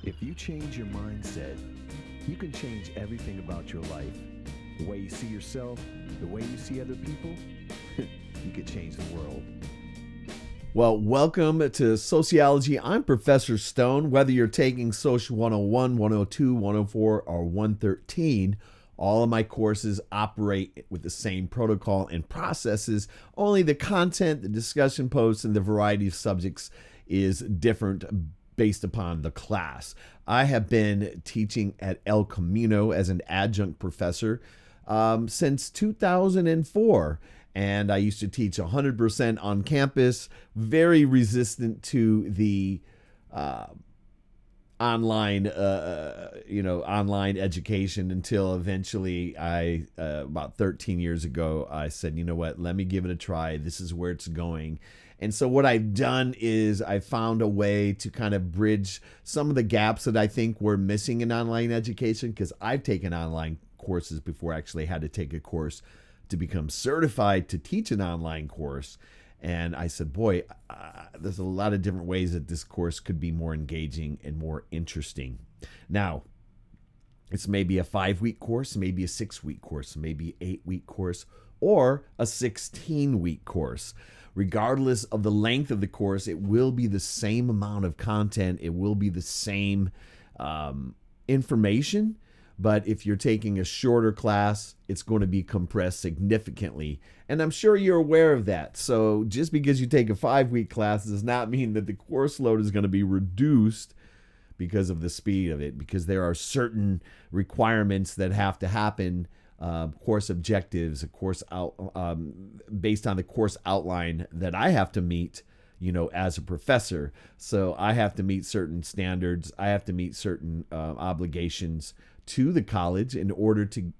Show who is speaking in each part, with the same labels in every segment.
Speaker 1: If you change your mindset, you can change everything about your life. The way you see yourself, the way you see other people, you could change the world.
Speaker 2: Well, welcome to Sociology. I'm Professor Stone. Whether you're taking Social 101, 102, 104, or 113, all of my courses operate with the same protocol and processes. Only the content, the discussion posts, and the variety of subjects is different based upon the class. I have been teaching at El Camino as an adjunct professor since 2004. And I used to teach 100% on campus, very resistant to the online education until eventually about 13 years ago, I said, you know what, let me give it a try. This is where it's going. And so what I've done is I found a way to kind of bridge some of the gaps that I think were missing in online education, because I've taken online courses before I actually had to take a course to become certified to teach an online course. And I said, boy, there's a lot of different ways that this course could be more engaging and more interesting. Now, it's maybe a 5-week course, maybe a 6-week course, maybe an 8-week course, or a 16-week course. Regardless of the length of the course, it will be the same amount of content. It will be the same information. But if you're taking a shorter class, it's going to be compressed significantly. And I'm sure you're aware of that. So just because you take a 5-week class does not mean that the course load is going to be reduced because of the speed of it, because there are certain requirements that have to happen, course objectives, based on the course outline that I have to meet, as a professor. So I have to meet certain standards. I have to meet certain obligations to the college in order to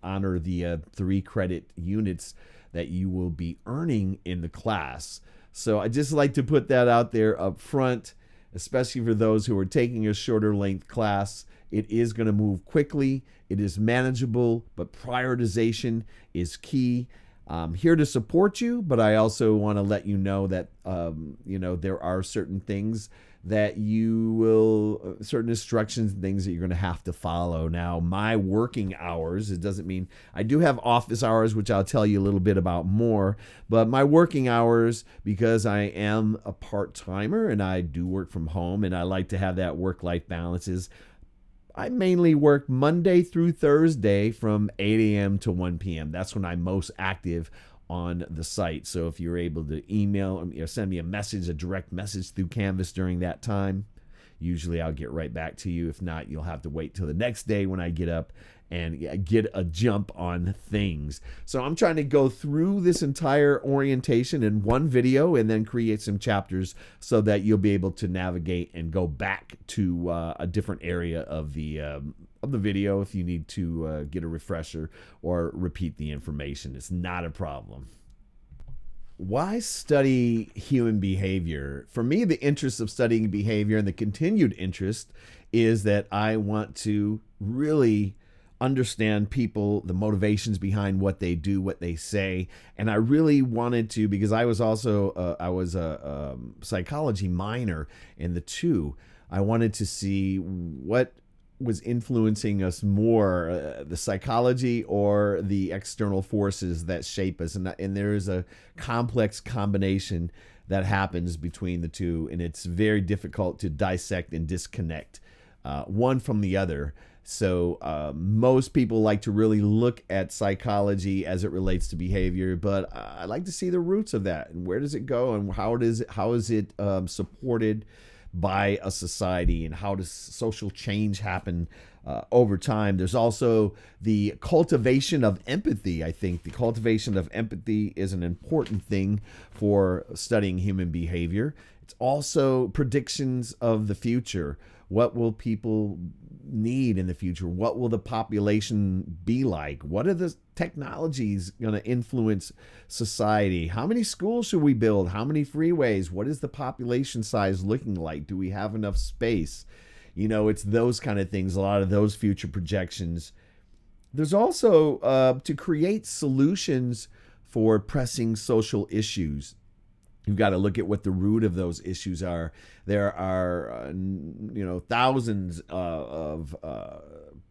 Speaker 2: honor the 3 credit units that you will be earning in the class. So I just like to put that out there up front, especially for those who are taking a shorter length class. It is going to move quickly. It is manageable, but prioritization is key. I'm here to support you, but I also want to let you know that, there are certain things that certain instructions and things that you're going to have to follow. Now, my working hours, it doesn't mean I do have office hours, which I'll tell you a little bit about more, but my working hours, because I am a part-timer and I do work from home and I like to have that work-life balances, I mainly work Monday through Thursday from 8 a.m. to 1 p.m. That's when I'm most active on the site. So if you're able to email or send me a direct message through Canvas during that time, usually I'll get right back to you. If not, you'll have to wait till the next day when I get up and get a jump on things. So I'm trying to go through this entire orientation in one video and then create some chapters so that you'll be able to navigate and go back to a different area of the video if you need to get a refresher or repeat the information. It's not a problem. Why study human behavior? For me, the interest of studying behavior and the continued interest is that I want to really understand people, the motivations behind what they do, what they say. And I really wanted to, because I was a psychology minor in the 2. I wanted to see what was influencing us more, the psychology or the external forces that shape us. And there is a complex combination that happens between the 2. And it's very difficult to dissect and disconnect one from the other. So most people like to really look at psychology as it relates to behavior, but I like to see the roots of that and where does it go and how is it supported by a society, and how does social change happen over time. There's also the cultivation of empathy. I think the cultivation of empathy is an important thing for studying human behavior. It's also predictions of the future. What will people need in the future? What will the population be like? What are the technologies going to influence society? How many schools should we build? How many freeways? What is the population size looking like? Do we have enough space? It's those kind of things, a lot of those future projections. There's also to create solutions for pressing social issues. You've got to look at what the root of those issues are. There are, thousands of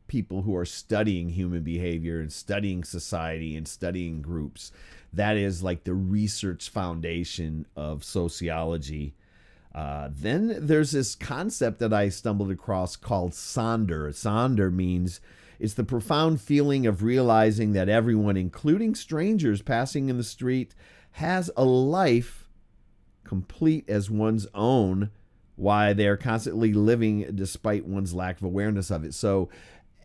Speaker 2: people who are studying human behavior and studying society and studying groups. That is like the research foundation of sociology. Then there's this concept that I stumbled across called Sonder. Sonder means it's the profound feeling of realizing that everyone, including strangers passing in the street, has a life complete as one's own, why they're constantly living despite one's lack of awareness of it. So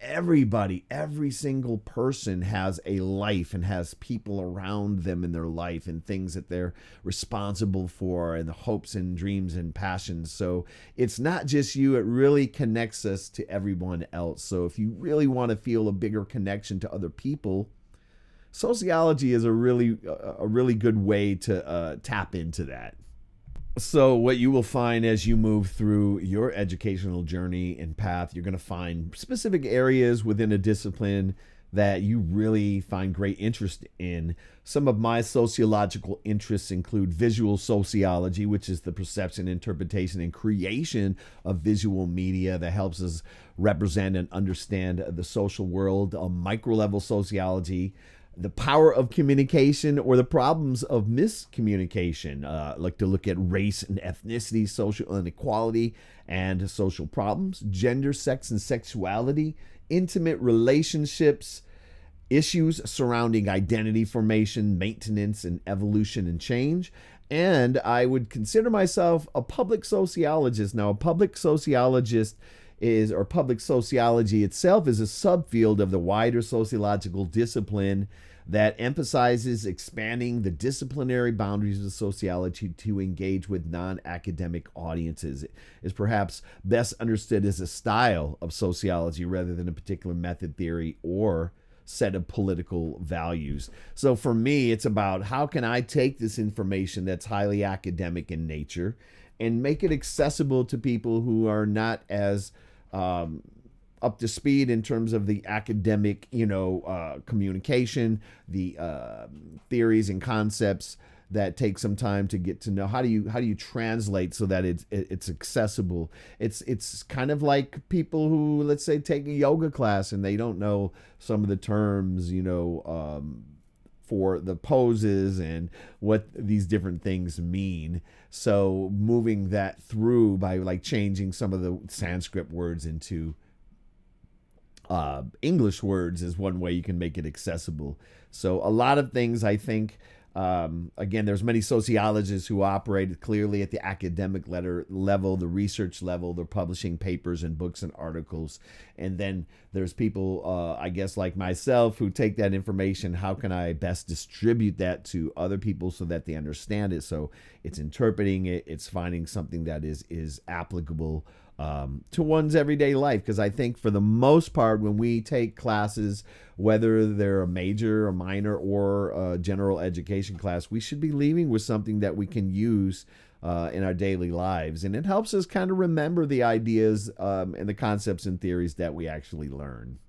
Speaker 2: everybody, every single person has a life and has people around them in their life and things that they're responsible for and the hopes and dreams and passions. So it's not just you, it really connects us to everyone else. So if you really want to feel a bigger connection to other people, sociology is a really good way to tap into that. So what you will find as you move through your educational journey and path, you're going to find specific areas within a discipline that you really find great interest in. Some of my sociological interests include visual sociology, which is the perception, interpretation, and creation of visual media that helps us represent and understand the social world. Micro-level sociology, the power of communication or the problems of miscommunication. Like to look at race and ethnicity, social inequality and social problems, gender, sex, and sexuality, intimate relationships, issues surrounding identity formation, maintenance, and evolution and change. And I would consider myself a public sociologist. Now, a public sociologist public sociology itself is a subfield of the wider sociological discipline that emphasizes expanding the disciplinary boundaries of sociology to engage with non-academic audiences. It is perhaps best understood as a style of sociology rather than a particular method, theory, or set of political values. So for me, it's about how can I take this information that's highly academic in nature and make it accessible to people who are not as up to speed in terms of the academic, communication, the theories and concepts that take some time to get to know. How do you translate so that it's accessible? It's kind of like people who, let's say, take a yoga class and they don't know some of the terms, for the poses and what these different things mean. So moving that through by like changing some of the Sanskrit words into English words is one way you can make it accessible. So a lot of things, I think, again, there's many sociologists who operate clearly at the academic level, the research level. They're publishing papers and books and articles. And then there's people, I guess, like myself, who take that information. How can I best distribute that to other people so that they understand it? So it's interpreting it. It's finding something that is applicable to one's everyday life. Because I think for the most part, when we take classes, whether they're a major, a minor, or a general education class, we should be leaving with something that we can use in our daily lives. And it helps us kind of remember the ideas and the concepts and theories that we actually learn.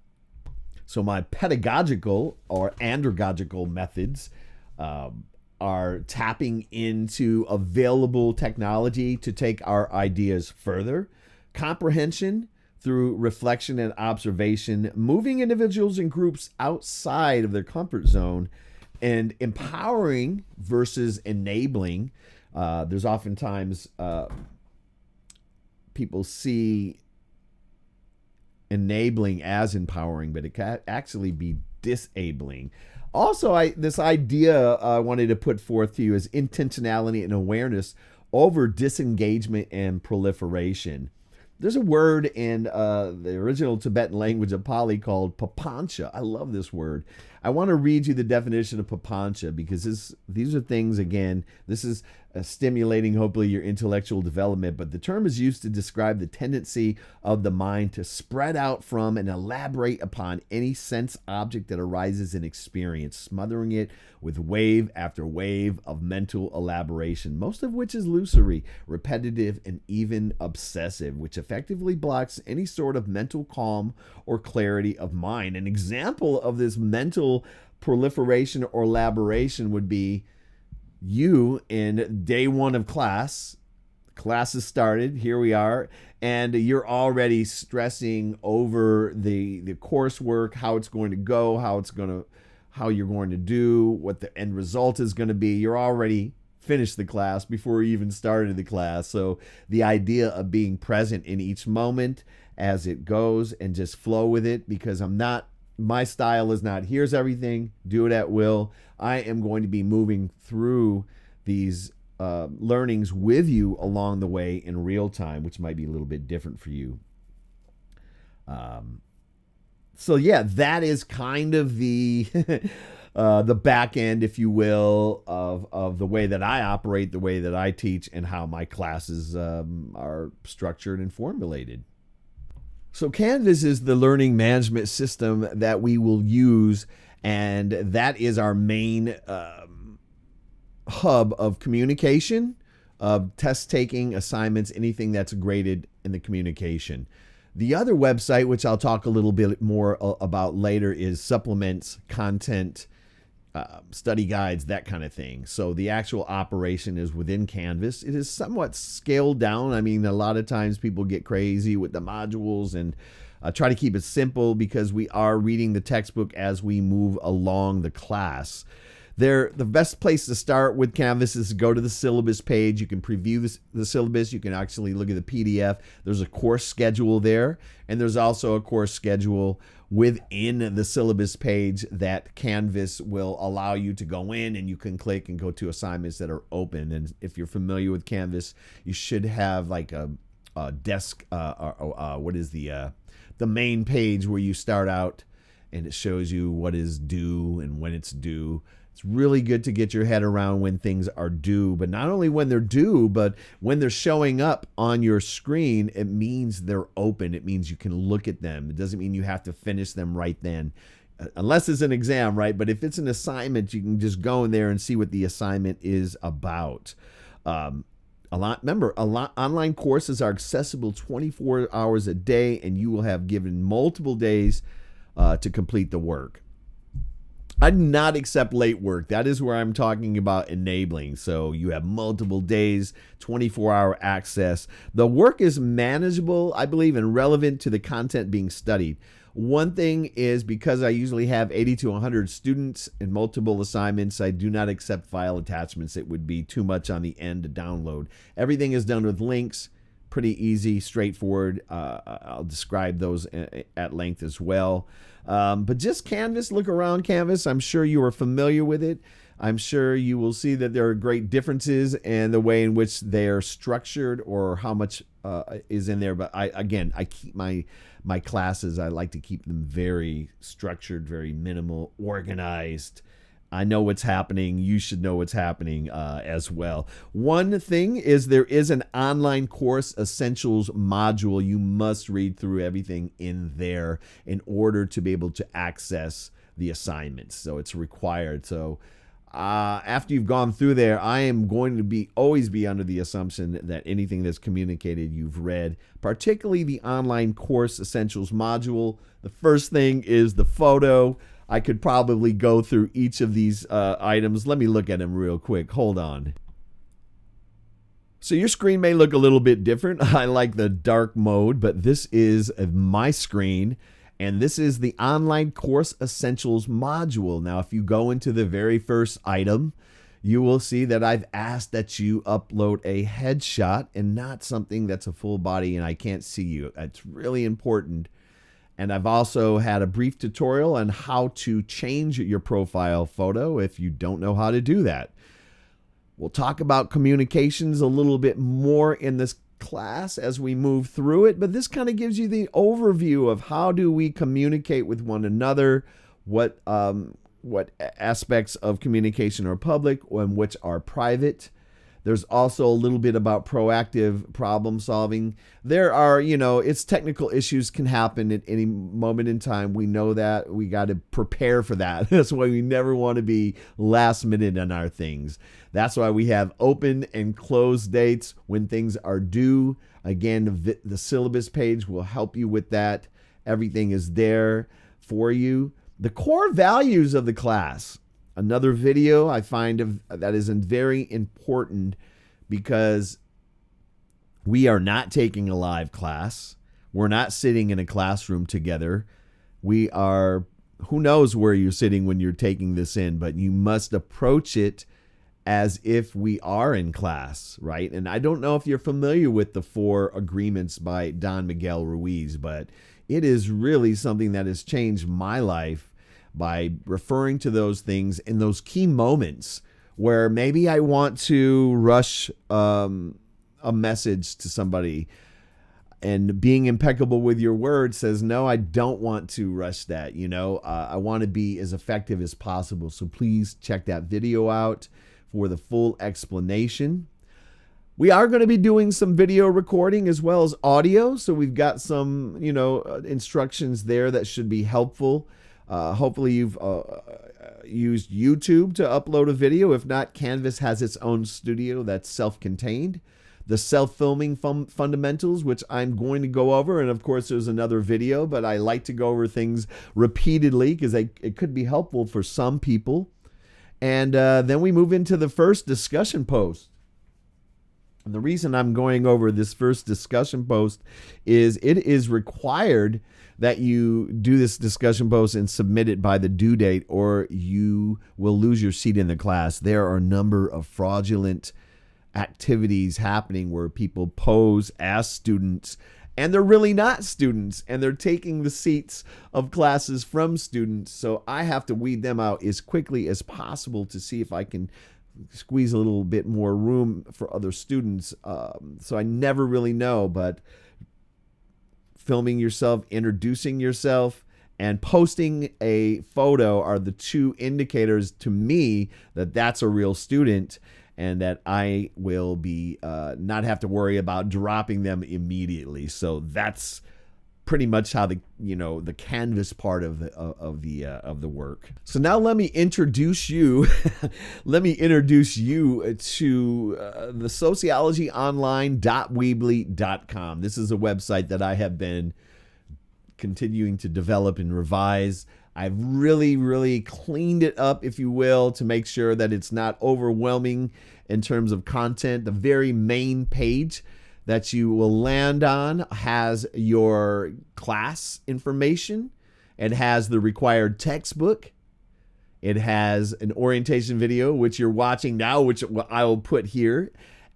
Speaker 2: So my pedagogical or andragogical methods are tapping into available technology to take our ideas further, comprehension through reflection and observation, moving individuals and groups outside of their comfort zone, and empowering versus enabling. There's oftentimes people see enabling as empowering, but it can actually be disabling. Also, this idea I wanted to put forth to you is intentionality and awareness over disengagement and proliferation. There's a word in the original Tibetan language of Pali called papancha. I love this word. I want to read you the definition of papancha because these are things, again, this is stimulating, hopefully, your intellectual development, but the term is used to describe the tendency of the mind to spread out from and elaborate upon any sense object that arises in experience, smothering it with wave after wave of mental elaboration, most of which is illusory, repetitive, and even obsessive, which effectively blocks any sort of mental calm or clarity of mind. An example of this mental proliferation or elaboration would be you in day one of class. Class has started. Here we are. And you're already stressing over the coursework, how it's going to go, how you're going to do, what the end result is going to be. You're already finished the class before you even started the class. So the idea of being present in each moment as it goes and just flow with it, because my style is not, here's everything, do it at will. I am going to be moving through these learnings with you along the way in real time, which might be a little bit different for you. So yeah, that is kind of the the back end, if you will, of the way that I operate, the way that I teach, and how my classes are structured and formulated. So Canvas is the learning management system that we will use, and that is our main hub of communication, of test taking, assignments, anything that's graded in the communication. The other website, which I'll talk a little bit more about later, is supplements, content, study guides, that kind of thing. So the actual operation is within Canvas. It is somewhat scaled down. I mean, a lot of times people get crazy with the modules, and try to keep it simple because we are reading the textbook as we move along the class. The best place to start with Canvas is to go to the syllabus page. You can preview the syllabus. You can actually look at the PDF. There's a course schedule there, and there's also a course schedule within the syllabus page that Canvas will allow you to go in, and you can click and go to assignments that are open. And if you're familiar with Canvas, you should have like a desk, what is the main page where you start out, and it shows you what is due and when it's due. It's really good to get your head around when things are due, but not only when they're due, but when they're showing up on your screen, it means they're open. It means you can look at them. It doesn't mean you have to finish them right then, unless it's an exam, right? But if it's an assignment, you can just go in there and see what the assignment is about. Online courses are accessible 24 hours a day, and you will have given multiple days to complete the work. I do not accept late work. That is where I'm talking about enabling. So you have multiple days, 24-hour access. The work is manageable, I believe, and relevant to the content being studied. One thing is, because I usually have 80 to 100 students and multiple assignments, I do not accept file attachments. It would be too much on the end to download. Everything is done with links. Pretty easy, straightforward. I'll describe those at length as well. But just Canvas, look around Canvas. I'm sure you are familiar with it. I'm sure you will see that there are great differences in the way in which they are structured or how much is in there. But I keep my classes, I like to keep them very structured, very minimal, organized. I know what's happening. You should know what's happening as well. One thing is, there is an online course essentials module. You must read through everything in there in order to be able to access the assignments. So it's required. So after you've gone through there, I am going to always be under the assumption that anything that's communicated you've read, particularly the online course essentials module. The first thing is the photo. I could probably go through each of these items. Let me look at them real quick. Hold on. So your screen may look a little bit different. I like the dark mode, but this is my screen, and this is the online course essentials module. Now, if you go into the very first item, you will see that I've asked that you upload a headshot and not something that's a full body and I can't see you. That's really important. And I've also had a brief tutorial on how to change your profile photo if you don't know how to do that. We'll talk about communications a little bit more in this class as we move through it, but this kind of gives you the overview of how do we communicate with one another, what aspects of communication are public and which are private. There's also a little bit about proactive problem solving. There are, it's technical issues can happen at any moment in time. We know that. We got to prepare for that. That's why we never want to be last minute on our things. That's why we have open and close dates when things are due. Again, the syllabus page will help you with that. Everything is there for you. The core values of the class. Another video I find that is very important because we are not taking a live class. We're not sitting in a classroom together. We are, who knows where you're sitting when you're taking this in, but you must approach it as if we are in class, right? And I don't know if you're familiar with the 4 agreements by Don Miguel Ruiz, but it is really something that has changed my life by referring to those things in those key moments where maybe I want to rush a message to somebody, and being impeccable with your word says, no, I don't want to rush that. I want to be as effective as possible. So please check that video out for the full explanation. We are going to be doing some video recording as well as audio. So we've got some, instructions there that should be helpful. Hopefully you've used YouTube to upload a video. If not, Canvas has its own studio that's self-contained. The self-filming fundamentals, which I'm going to go over. And of course, there's another video, but I like to go over things repeatedly because it could be helpful for some people. And then we move into the first discussion post. And the reason I'm going over this first discussion post is it is required that you do this discussion post and submit it by the due date, or you will lose your seat in the class. There are a number of fraudulent activities happening where people pose as students and they're really not students, and they're taking the seats of classes from students. So I have to weed them out as quickly as possible to see if I can squeeze a little bit more room for other students. So I never really know, but filming yourself, introducing yourself, and posting a photo are the 2 indicators to me that that's a real student, and that I will be not have to worry about dropping them immediately. So that's pretty much how the Canvas part of the work. So now let me introduce you to the sociologyonline.weebly.com. This is a website that I have been continuing to develop and revise. I've really cleaned it up, if you will, to make sure that it's not overwhelming in terms of content. The very main page that you will land on has your class information. It has the required textbook. It has an orientation video, which you're watching now, which I will put here,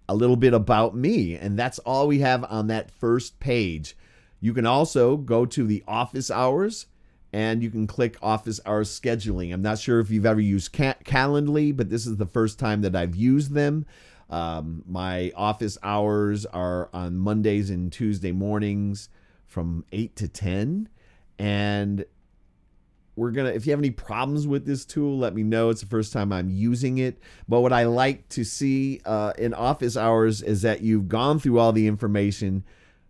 Speaker 2: a little bit about me. And that's all we have on that first page. You can also go to the office hours, and you can click office hours scheduling. I'm not sure if you've ever used Calendly, but this is the first time that I've used them. My office hours are on Mondays and Tuesday mornings from 8 to 10. And if you have any problems with this tool, let me know. It's the first time I'm using it. But what I like to see in office hours is that you've gone through all the information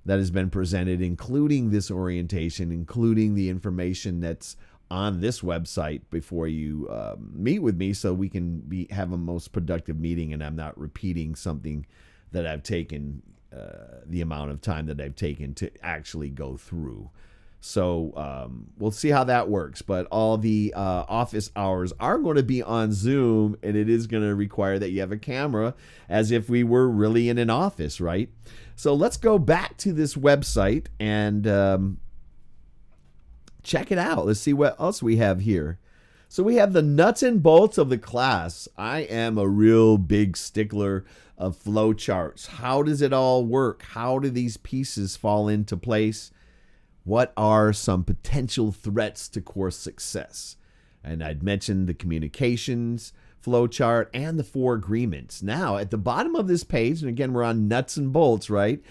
Speaker 2: that has been presented, including this orientation, including the information that's on this website before you meet with me, so we can have a most productive meeting and I'm not repeating something that I've taken the amount of time that I've taken to actually go through. So we'll see how that works. But all the office hours are going to be on Zoom, and it is going to require that you have a camera as if we were really in an office, right? So let's go back to this website and check it out. Let's see what else we have here. So we have the nuts and bolts of the class. I am a real big stickler of flow charts. How does it all work? How do these pieces fall into place? What are some potential threats to course success? And I'd mentioned the communications flow chart and the 4 agreements. Now, at the bottom of this page, and again, we're on nuts and bolts, right,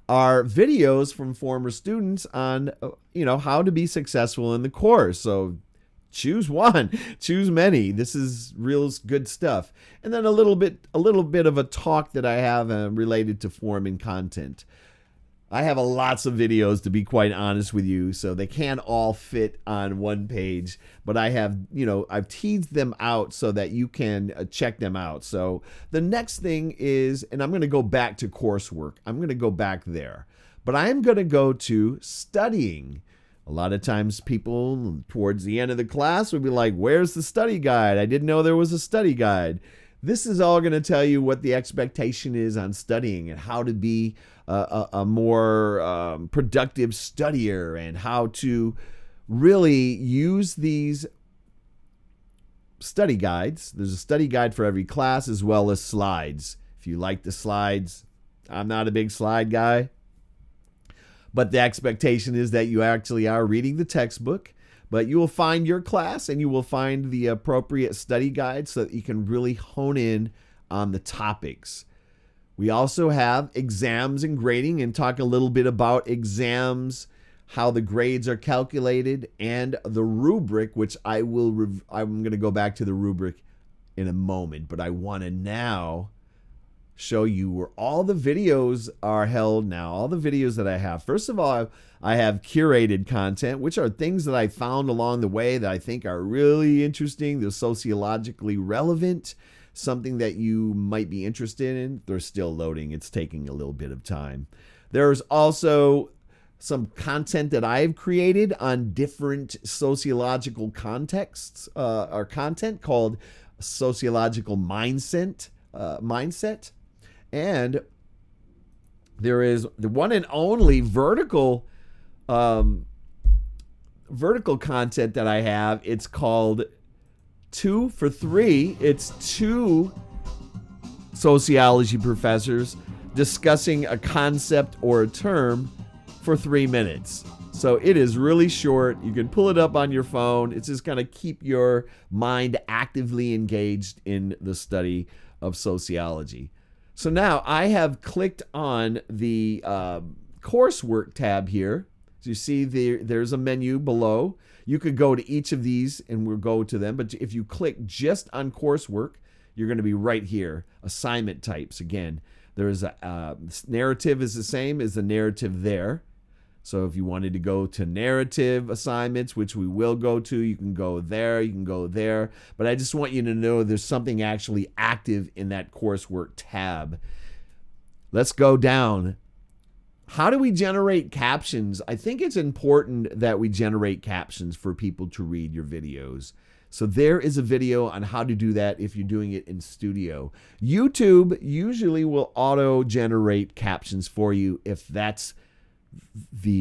Speaker 2: are videos from former students on, how to be successful in the course. So choose one, choose many. This is real good stuff. And then a little bit of a talk that I have related to form and content. I have lots of videos, to be quite honest with you, so they can't all fit on one page, but I have, I've teased them out so that you can check them out. So the next thing is, and I'm going to go back to coursework. I'm going to go back there, but I'm going to go to studying A lot of times people towards the end of the class would be like, where's the study guide? I didn't know there was a study guide. This is all going to tell you what the expectation is on studying and how to be a more productive studier and how to really use these study guides. There's a study guide for every class as well as slides. If you like the slides, I'm not a big slide guy. But the expectation is that you actually are reading the textbook, but you will find your class and you will find the appropriate study guide so that you can really hone in on the topics. We also have exams and grading, and talk a little bit about exams, how the grades are calculated, and the rubric, which I'm going to go back to the rubric in a moment, but I want to now show you where all the videos are held now, all the videos that I have. First of all, I have curated content, which are things that I found along the way that I think are really interesting. They're sociologically relevant, something that you might be interested in. They're still loading. It's taking a little bit of time. There's also some content that I've created on different sociological contexts or content called sociological mindset. And there is the one and only vertical content that I have. It's called 2 for 3. It's 2 sociology professors discussing a concept or a term for 3 minutes. So it is really short. You can pull it up on your phone. It's just going to keep your mind actively engaged in the study of sociology. So now I have clicked on the Coursework tab here. So you see there's a menu below. You could go to each of these and we'll go to them. But if you click just on Coursework, you're going to be right here. Assignment types. Again, there's a narrative is the same as the narrative there. So if you wanted to go to narrative assignments, which we will go to, you can go there, you can go there. But I just want you to know there's something actually active in that Coursework tab. Let's go down. How do we generate captions? I think it's important that we generate captions for people to read your videos. So there is a video on how to do that if you're doing it in studio. YouTube usually will auto-generate captions for you if that's if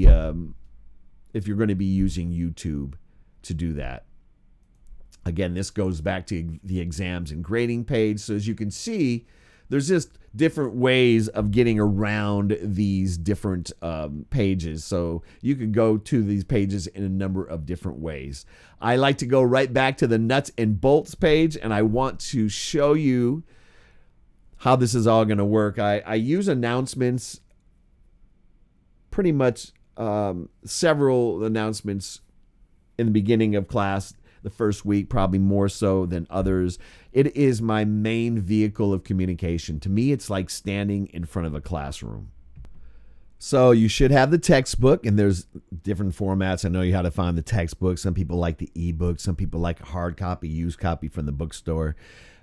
Speaker 2: you're going to be using YouTube to do that. Again, this goes back to the exams and grading page. So as you can see, there's just different ways of getting around these different pages. So you could go to these pages in a number of different ways. I like to go right back to the nuts and bolts page, and I want to show you how this is all going to work. I use announcements, pretty much several announcements in the beginning of class, the first week, probably more so than others. It is my main vehicle of communication. To me, it's like standing in front of a classroom. So you should have the textbook, and there's different formats. I know you how to find the textbook. Some people like the ebook. Some people like a hard copy, used copy from the bookstore.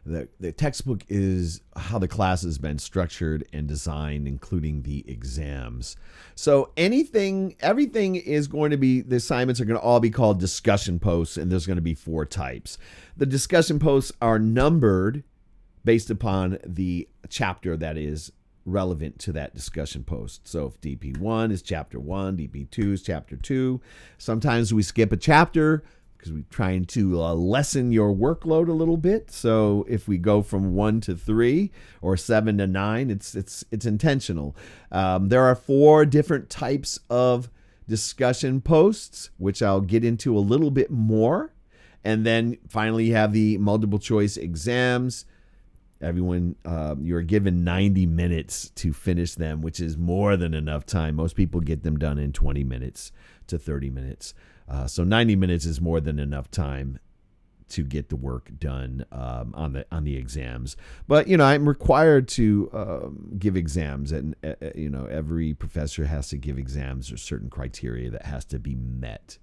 Speaker 2: The textbook is how the class has been structured and designed, including the exams. So everything is going to be, the assignments are going to all be called discussion posts, and there's going to be 4 types. The discussion posts are numbered based upon the chapter that is relevant to that discussion post. So if DP1 is chapter 1, DP2 is chapter 2. Sometimes we skip a chapter because we're trying to lessen your workload a little bit. So if we go from 1 to 3 or 7 to 9, it's intentional. There are 4 different types of discussion posts, which I'll get into a little bit more. And then finally you have the multiple choice exams. Everyone, you're given 90 minutes to finish them, which is more than enough time. Most people get them done in 20 minutes to 30 minutes. So 90 minutes is more than enough time to get the work done on the exams. But, I'm required to give exams, and, every professor has to give exams. There's certain criteria that has to be met.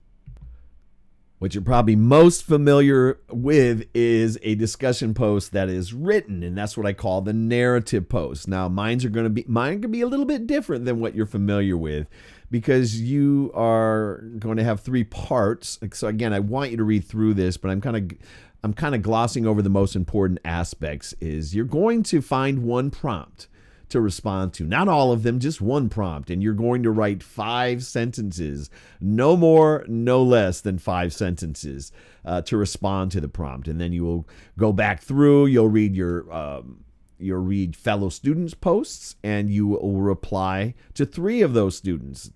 Speaker 2: What you're probably most familiar with is a discussion post that is written, and that's what I call the narrative post. Now, mine can be a little bit different than what you're familiar with, because you are going to have 3 parts. So again, I want you to read through this, but I'm kind of glossing over the most important aspects. Is you're going to find one prompt to respond to. Not all of them, just one prompt. And you're going to write 5 sentences, no more, no less than 5 sentences to respond to the prompt. And then you will go back through, you'll read you'll read fellow students' posts, and you will reply to 3 of those students,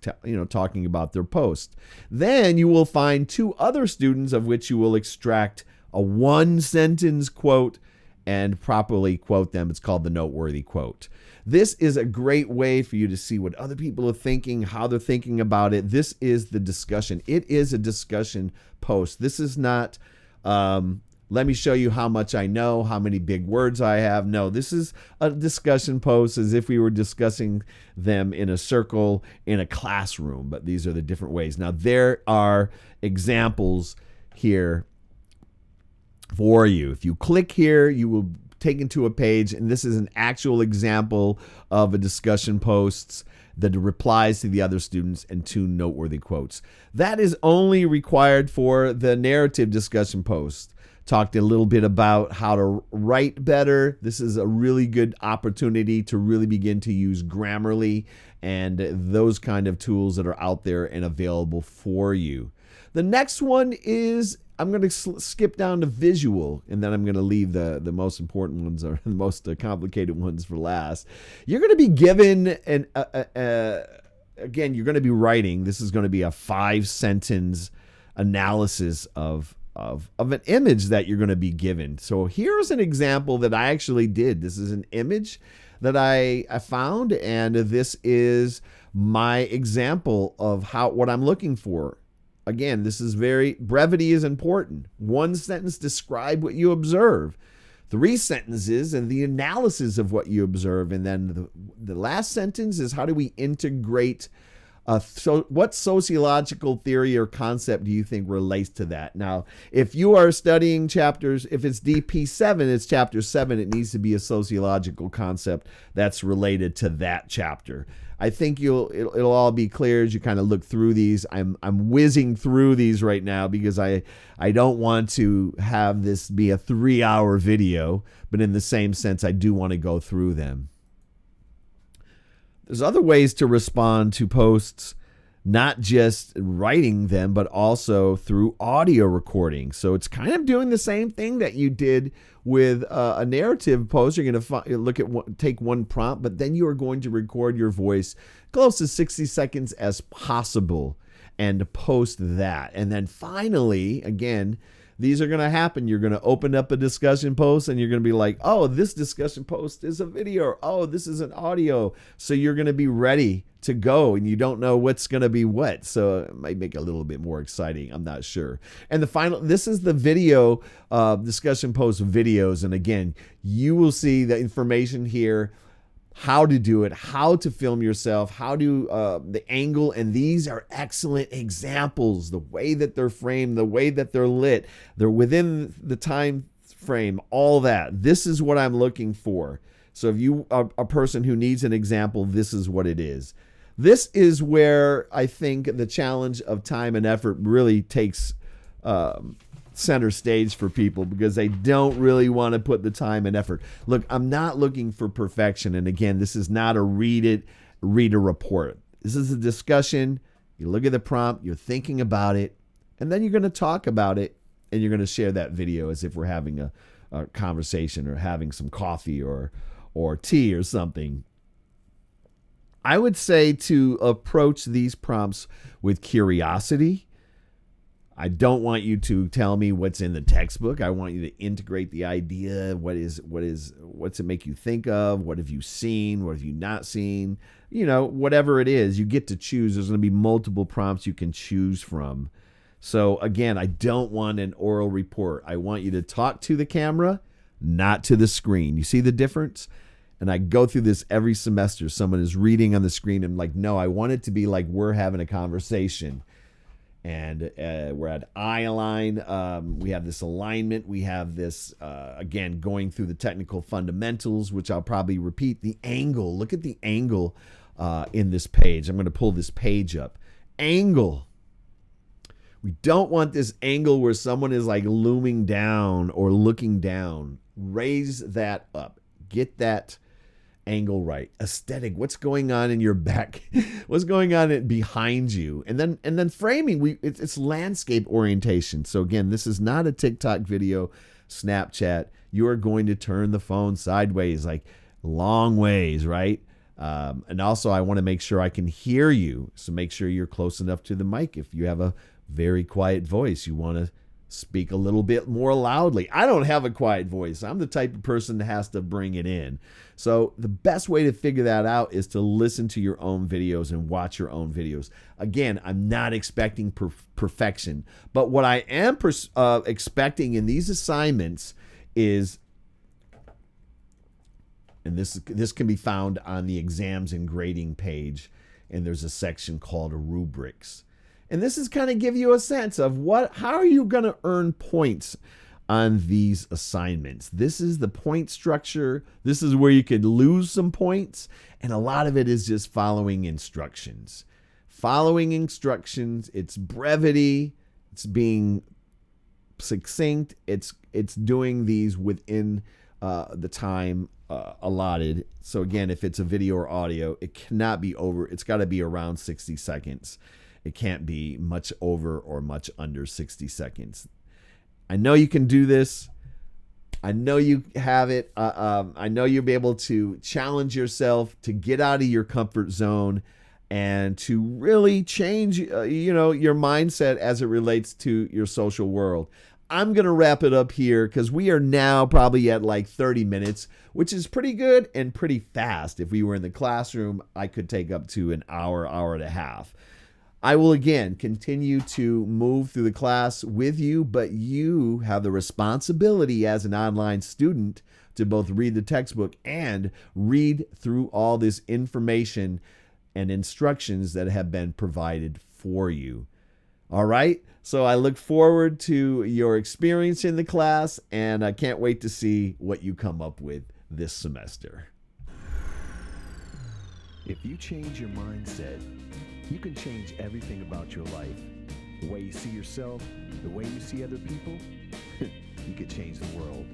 Speaker 2: talking about their post. Then you will find 2 other students of which you will extract a 1-sentence quote and properly quote them. It's called the noteworthy quote. This is a great way for you to see what other people are thinking, how they're thinking about it. This is the discussion. It is a discussion post. This is not, let me show you how much I know, how many big words I have. No, this is a discussion post as if we were discussing them in a circle in a classroom, but these are the different ways. Now, there are examples here for you. If you click here, you will taken to a page, and this is an actual example of a discussion post that replies to the other students and 2 noteworthy quotes. That is only required for the narrative discussion post. Talked a little bit about how to write better. This is a really good opportunity to really begin to use Grammarly and those kind of tools that are out there and available for you. The next one is, I'm going to skip down to visual, and then I'm going to leave the most important ones or the most complicated ones for last. You're going to be given again, you're going to be writing. This is going to be a 5-sentence analysis of an image that you're going to be given. So here's an example that I actually did. This is an image that I found, and this is my example of what I'm looking for. Again, brevity is important. 1 sentence, describe what you observe. 3 sentences and the analysis of what you observe. And then the last sentence is, how do we integrate, what sociological theory or concept do you think relates to that? Now, if you are studying chapters, if it's DP7, it's chapter 7, it needs to be a sociological concept that's related to that chapter. I think it'll all be clear as you kind of look through these. I'm whizzing through these right now because I don't want to have this be a 3-hour video, but in the same sense, I do want to go through them. There's other ways to respond to posts, not just writing them, but also through audio recording. So it's kind of doing the same thing that you did with a narrative post. You're going to take one prompt, but then you are going to record your voice close to 60 seconds as possible and post that. And then finally, again, these are going to happen. You're going to open up a discussion post and you're going to be like, oh, this discussion post is a video. Or, oh, this is an audio. So you're going to be ready to go and you don't know what's going to be what. So it might make it a little bit more exciting. I'm not sure. And this is the video discussion post videos. And again, you will see the information here, how to do it, how to film yourself, how to the angle. And these are excellent examples, the way that they're framed, the way that they're lit, they're within the time frame, all that. This is what I'm looking for. So if you are a person who needs an example, this is what it is. This is where I think the challenge of time and effort really takes center stage for people, because they don't really want to put the time and effort. Look, I'm not looking for perfection. And again, this is not a read a report. This is a discussion. You look at the prompt, you're thinking about it, and then you're going to talk about it, and you're going to share that video as if we're having a conversation or having some coffee or tea or something. I would say to approach these prompts with curiosity. I don't want you to tell me what's in the textbook. I want you to integrate the idea. What's it make you think of? What have you seen? What have you not seen? Whatever it is, you get to choose. There's going to be multiple prompts you can choose from. So again, I don't want an oral report. I want you to talk to the camera, not to the screen. You see the difference? And I go through this every semester. Someone is reading on the screen and I'm like, no, I want it to be like we're having a conversation. And we're at eye align. We have this alignment. We have this, again, going through the technical fundamentals, which I'll probably repeat. The angle. Look at the angle in this page. I'm going to pull this page up. Angle. We don't want this angle where someone is like looming down or looking down. Raise that up. Get that angle right. Aesthetic. What's going on in your back? What's going on behind you? And then framing. It's landscape orientation. So again, this is not a TikTok video, Snapchat. You are going to turn the phone sideways, like long ways, right? And also, I want to make sure I can hear you. So make sure you're close enough to the mic. If you have a very quiet voice, you want to speak a little bit more loudly. I don't have a quiet voice. I'm the type of person that has to bring it in. So the best way to figure that out is to listen to your own videos and watch your own videos. Again, I'm not expecting perfection, but what I am expecting in these assignments is, and this can be found on the exams and grading page, and there's a section called rubrics. And this is kind of give you a sense of how are you going to earn points on these assignments. This is the point structure. This is where you could lose some points. And a lot of it is just following instructions. Following instructions, it's brevity, it's being succinct, it's doing these within the time allotted. So again, if it's a video or audio, it cannot be over. It's got to be around 60 seconds. It can't be much over or much under 60 seconds. I know you can do this. I know you have it. I know you'll be able to challenge yourself to get out of your comfort zone and to really change, your mindset as it relates to your social world. I'm going to wrap it up here because we are now probably at like 30 minutes, which is pretty good and pretty fast. If we were in the classroom, I could take up to an hour, hour and a half. I will, again, continue to move through the class with you, but you have the responsibility as an online student to both read the textbook and read through all this information and instructions that have been provided for you. All right? So I look forward to your experience in the class, and I can't wait to see what you come up with this semester.
Speaker 1: If you change your mindset, you can change everything about your life. The way you see yourself, the way you see other people, you could change the world.